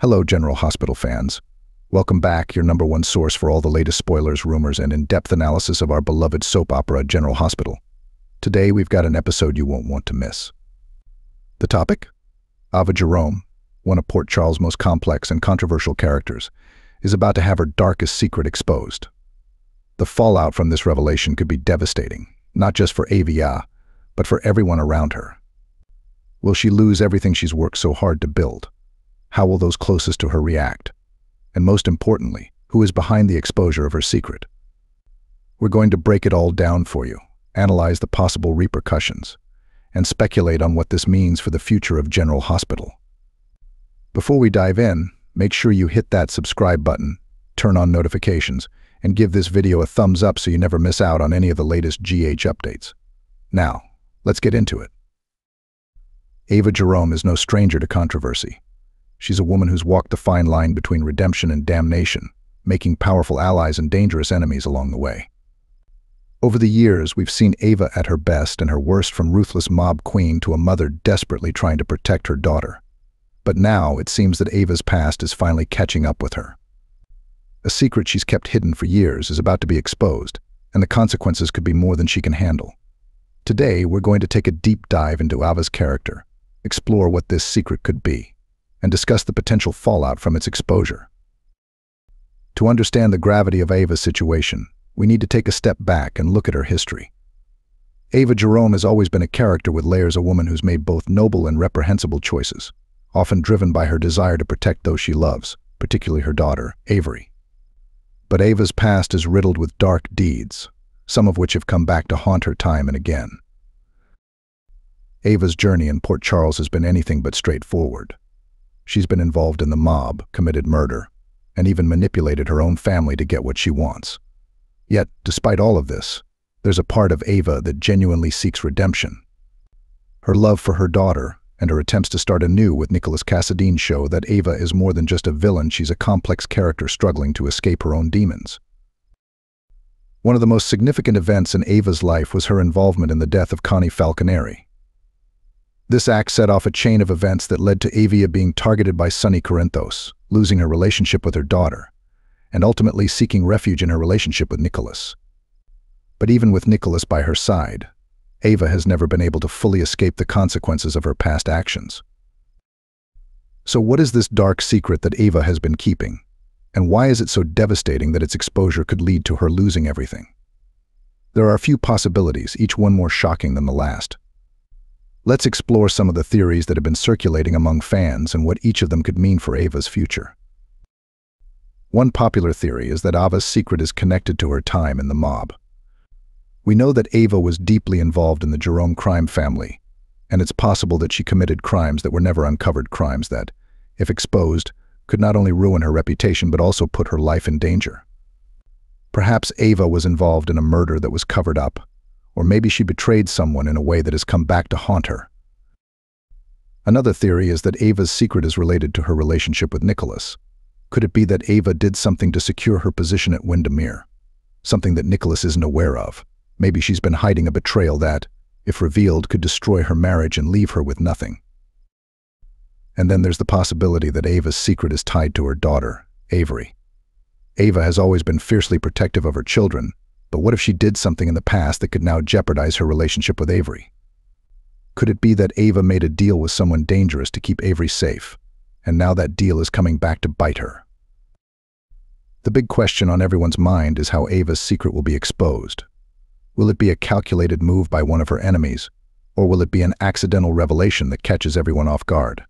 Hello, General Hospital fans. Welcome back, your number one source for all the latest spoilers, rumors, and in-depth analysis of our beloved soap opera, General Hospital. Today, we've got an episode you won't want to miss. The topic? Ava Jerome, one of Port Charles' most complex and controversial characters, is about to have her darkest secret exposed. The fallout from this revelation could be devastating, not just for Ava, but for everyone around her. Will she lose everything she's worked so hard to build? How will those closest to her react? And most importantly, who is behind the exposure of her secret? We're going to break it all down for you, analyze the possible repercussions, and speculate on what this means for the future of General Hospital. Before we dive in, make sure you hit that subscribe button, turn on notifications, and give this video a thumbs up so you never miss out on any of the latest GH updates. Now, let's get into it. Ava Jerome is no stranger to controversy. She's a woman who's walked the fine line between redemption and damnation, making powerful allies and dangerous enemies along the way. Over the years, we've seen Ava at her best and her worst, from ruthless mob queen to a mother desperately trying to protect her daughter. But now, it seems that Ava's past is finally catching up with her. A secret she's kept hidden for years is about to be exposed, and the consequences could be more than she can handle. Today, we're going to take a deep dive into Ava's character, explore what this secret could be, and discuss the potential fallout from its exposure. To understand the gravity of Ava's situation, we need to take a step back and look at her history. Ava Jerome has always been a character with layers, a woman who's made both noble and reprehensible choices, often driven by her desire to protect those she loves, particularly her daughter, Avery. But Ava's past is riddled with dark deeds, some of which have come back to haunt her time and again. Ava's journey in Port Charles has been anything but straightforward. She's been involved in the mob, committed murder, and even manipulated her own family to get what she wants. Yet, despite all of this, there's a part of Ava that genuinely seeks redemption. Her love for her daughter and her attempts to start anew with Nicholas Cassadine show that Ava is more than just a villain. She's a complex character struggling to escape her own demons. One of the most significant events in Ava's life was her involvement in the death of Connie Falconeri. This act set off a chain of events that led to Ava being targeted by Sonny Corinthos, losing her relationship with her daughter, and ultimately seeking refuge in her relationship with Nicholas. But even with Nicholas by her side, Ava has never been able to fully escape the consequences of her past actions. So what is this dark secret that Ava has been keeping? And why is it so devastating that its exposure could lead to her losing everything? There are a few possibilities, each one more shocking than the last. Let's explore some of the theories that have been circulating among fans and what each of them could mean for Ava's future. One popular theory is that Ava's secret is connected to her time in the mob. We know that Ava was deeply involved in the Jerome crime family, and it's possible that she committed crimes that were never uncovered, crimes that, if exposed, could not only ruin her reputation but also put her life in danger. Perhaps Ava was involved in a murder that was covered up, or maybe she betrayed someone in a way that has come back to haunt her. Another theory is that Ava's secret is related to her relationship with Nicholas. Could it be that Ava did something to secure her position at Windermere? Something that Nicholas isn't aware of. Maybe she's been hiding a betrayal that, if revealed, could destroy her marriage and leave her with nothing. And then there's the possibility that Ava's secret is tied to her daughter, Avery. Ava has always been fiercely protective of her children, but what if she did something in the past that could now jeopardize her relationship with Avery? Could it be that Ava made a deal with someone dangerous to keep Avery safe, and now that deal is coming back to bite her? The big question on everyone's mind is how Ava's secret will be exposed. Will it be a calculated move by one of her enemies, or will it be an accidental revelation that catches everyone off guard?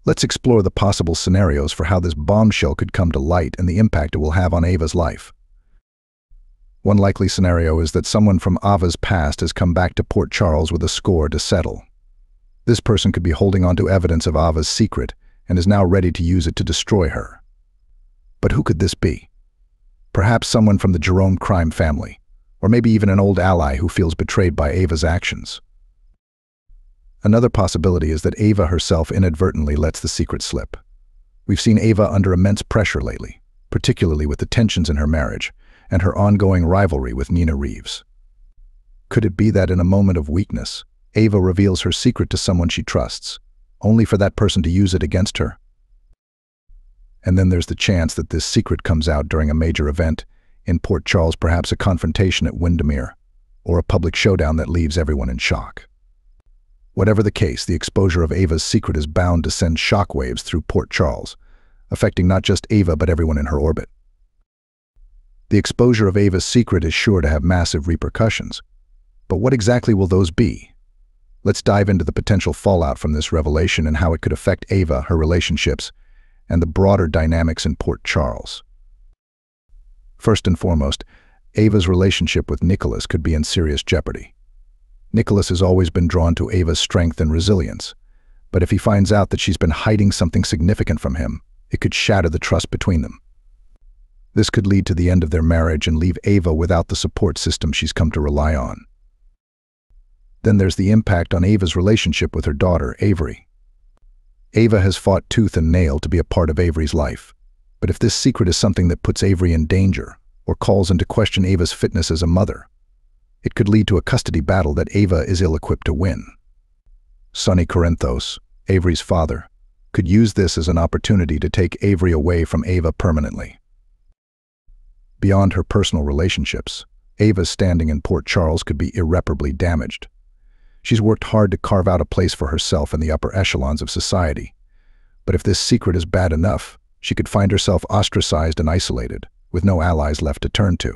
Let's explore the possible scenarios for how this bombshell could come to light and the impact it will have on Ava's life. One likely scenario is that someone from Ava's past has come back to Port Charles with a score to settle. This person could be holding on to evidence of Ava's secret and is now ready to use it to destroy her. But who could this be? Perhaps someone from the Jerome crime family, or maybe even an old ally who feels betrayed by Ava's actions. Another possibility is that Ava herself inadvertently lets the secret slip. We've seen Ava under immense pressure lately, particularly with the tensions in her marriage and her ongoing rivalry with Nina Reeves. Could it be that in a moment of weakness, Ava reveals her secret to someone she trusts, only for that person to use it against her? And then there's the chance that this secret comes out during a major event in Port Charles, perhaps a confrontation at Windermere, or a public showdown that leaves everyone in shock. Whatever the case, the exposure of Ava's secret is bound to send shockwaves through Port Charles, affecting not just Ava but everyone in her orbit. The exposure of Ava's secret is sure to have massive repercussions. But what exactly will those be? Let's dive into the potential fallout from this revelation and how it could affect Ava, her relationships, and the broader dynamics in Port Charles. First and foremost, Ava's relationship with Nicholas could be in serious jeopardy. Nicholas has always been drawn to Ava's strength and resilience, but if he finds out that she's been hiding something significant from him, it could shatter the trust between them. This could lead to the end of their marriage and leave Ava without the support system she's come to rely on. Then there's the impact on Ava's relationship with her daughter, Avery. Ava has fought tooth and nail to be a part of Avery's life, but if this secret is something that puts Avery in danger or calls into question Ava's fitness as a mother, it could lead to a custody battle that Ava is ill-equipped to win. Sonny Corinthos, Avery's father, could use this as an opportunity to take Avery away from Ava permanently. Beyond her personal relationships, Ava's standing in Port Charles could be irreparably damaged. She's worked hard to carve out a place for herself in the upper echelons of society. But if this secret is bad enough, she could find herself ostracized and isolated, with no allies left to turn to.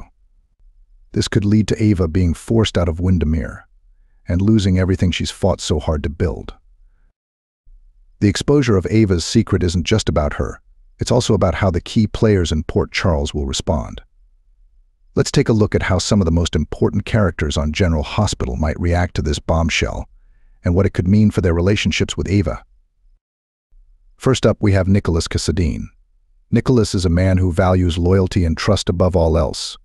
This could lead to Ava being forced out of Windermere and losing everything she's fought so hard to build. The exposure of Ava's secret isn't just about her, it's also about how the key players in Port Charles will respond. Let's take a look at how some of the most important characters on General Hospital might react to this bombshell and what it could mean for their relationships with Ava. First up, we have Nicholas Cassadine. Nicholas is a man who values loyalty and trust above all else.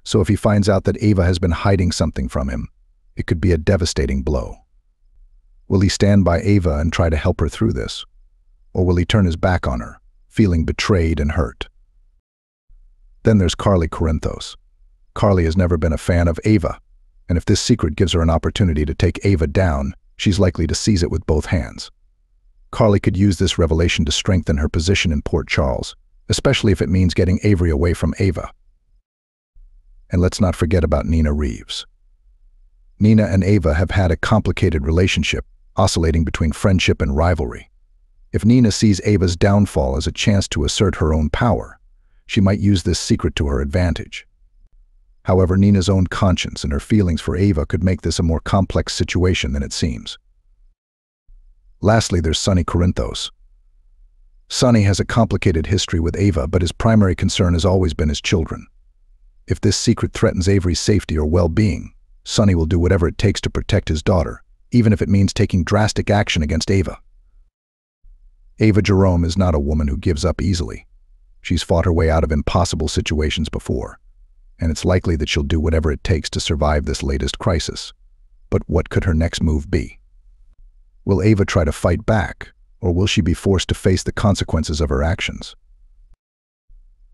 So if he finds out that Ava has been hiding something from him, it could be a devastating blow. Will he stand by Ava and try to help her through this? Or will he turn his back on her, feeling betrayed and hurt? Then there's Carly Corinthos. Carly has never been a fan of Ava, and if this secret gives her an opportunity to take Ava down, she's likely to seize it with both hands. Carly could use this revelation to strengthen her position in Port Charles, especially if it means getting Avery away from Ava. And let's not forget about Nina Reeves. Nina and Ava have had a complicated relationship, oscillating between friendship and rivalry. If Nina sees Ava's downfall as a chance to assert her own power, she might use this secret to her advantage. However, Nina's own conscience and her feelings for Ava could make this a more complex situation than it seems. Lastly, there's Sonny Corinthos. Sonny has a complicated history with Ava, but his primary concern has always been his children. If this secret threatens Avery's safety or well-being, Sonny will do whatever it takes to protect his daughter, even if it means taking drastic action against Ava. Ava Jerome is not a woman who gives up easily. She's fought her way out of impossible situations before, and it's likely that she'll do whatever it takes to survive this latest crisis. But what could her next move be? Will Ava try to fight back, or will she be forced to face the consequences of her actions?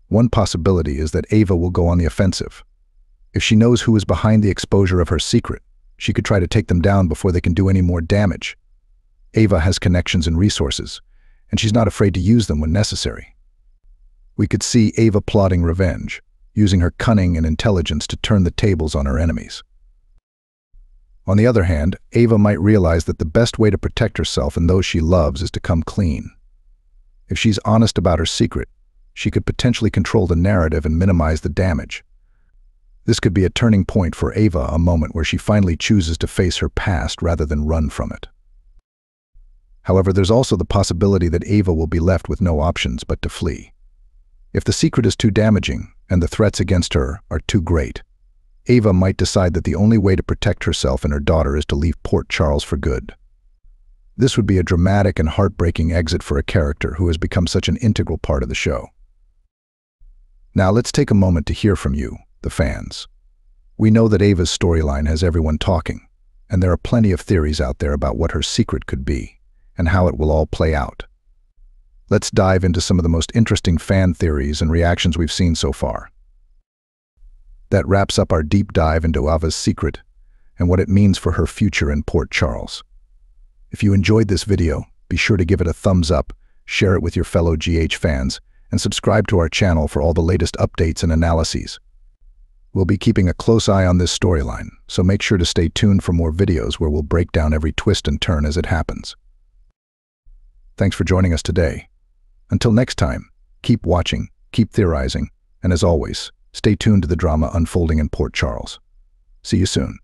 One possibility is that Ava will go on the offensive. If she knows who is behind the exposure of her secret, she could try to take them down before they can do any more damage. Ava has connections and resources, and she's not afraid to use them when necessary. We could see Ava plotting revenge, using her cunning and intelligence to turn the tables on her enemies. On the other hand, Ava might realize that the best way to protect herself and those she loves is to come clean. If she's honest about her secret, she could potentially control the narrative and minimize the damage. This could be a turning point for Ava, a moment where she finally chooses to face her past rather than run from it. However, there's also the possibility that Ava will be left with no options but to flee. If the secret is too damaging and the threats against her are too great, Ava might decide that the only way to protect herself and her daughter is to leave Port Charles for good. This would be a dramatic and heartbreaking exit for a character who has become such an integral part of the show. Now let's take a moment to hear from you, the fans. We know that Ava's storyline has everyone talking, and there are plenty of theories out there about what her secret could be and how it will all play out. Let's dive into some of the most interesting fan theories and reactions we've seen so far. That wraps up our deep dive into Ava's secret and what it means for her future in Port Charles. If you enjoyed this video, be sure to give it a thumbs up, share it with your fellow GH fans, and subscribe to our channel for all the latest updates and analyses. We'll be keeping a close eye on this storyline, so make sure to stay tuned for more videos where we'll break down every twist and turn as it happens. Thanks for joining us today. Until next time, keep watching, keep theorizing, and as always, stay tuned to the drama unfolding in Port Charles. See you soon.